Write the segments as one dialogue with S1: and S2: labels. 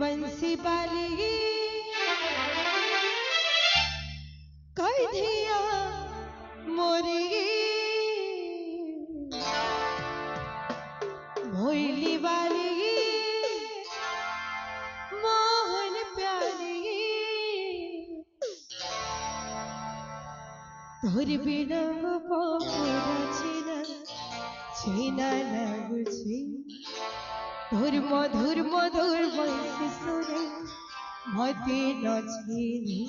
S1: बंसी बाली कर दिया मोरी भोली वाली मोहन प्यारी তোর বিনা পড়াছিনা চেনা লাগুছে তোর মধুর মধুর বয়সে শুনে মতে নচিনি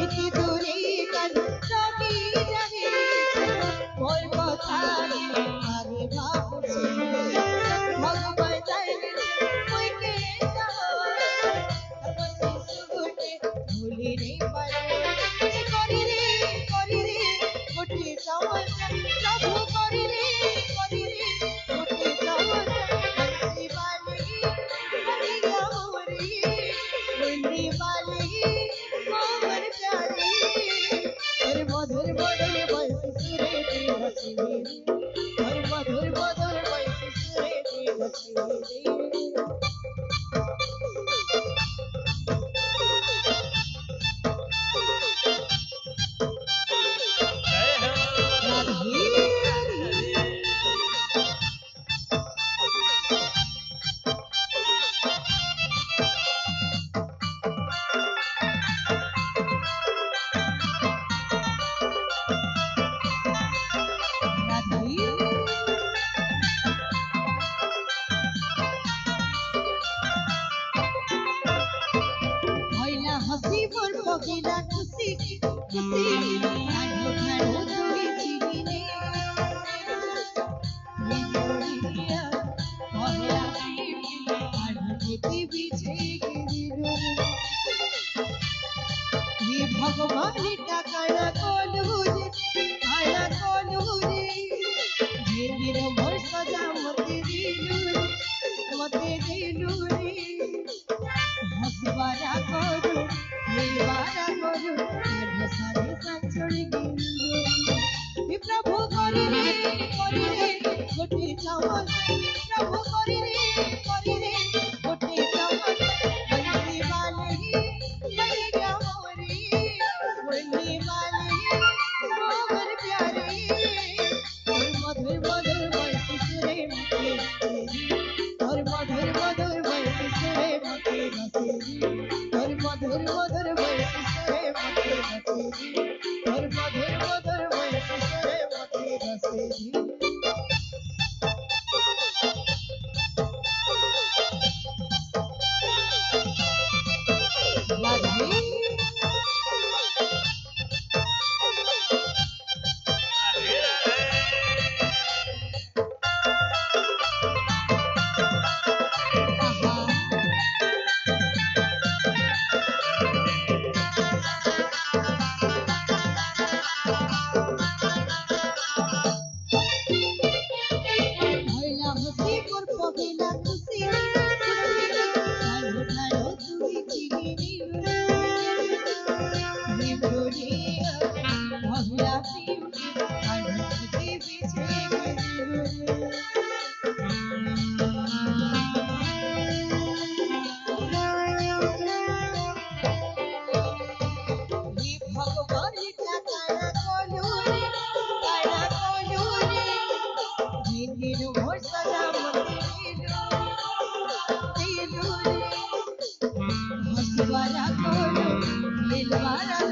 S1: इतनी दूरी कर कभी जाने मोर কথা आगे भाबुছি ভগবান জানে কই কে যাও সুগুটে ভুলি রে পারে করি রে গোটে চাওয়া প্রভু করি রে গোটে চাওয়া বंसी वाली हरिया मोरी बंसी वाली मोहन प्यारी और मधुर मधुर बंसी सुरे दी हसी और मधुर मधुर बंसी सुरे दी हसी Gila kusi kusi ado ado tui chini ne ye mohla ado kiti biche giru ye bhagwan ta kana koluje ye nir mor saja mate dilu re hasbara koru बारा करू सारे संचोड़ गिंदु प्रभु करी रे गोटे चावल प्रभु करी रे गोटे चावल बंसी वाली भैया मोरी बंसी वाली मोहन प्यारी और मधुर मधुर बंसी सुरे मते और मधुर मधुर बंसी सुरे मते और मधुर मधुर बंसी सुरे मते और मधुर मधुर बंसी सुरे मते Para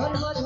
S1: ধর্ম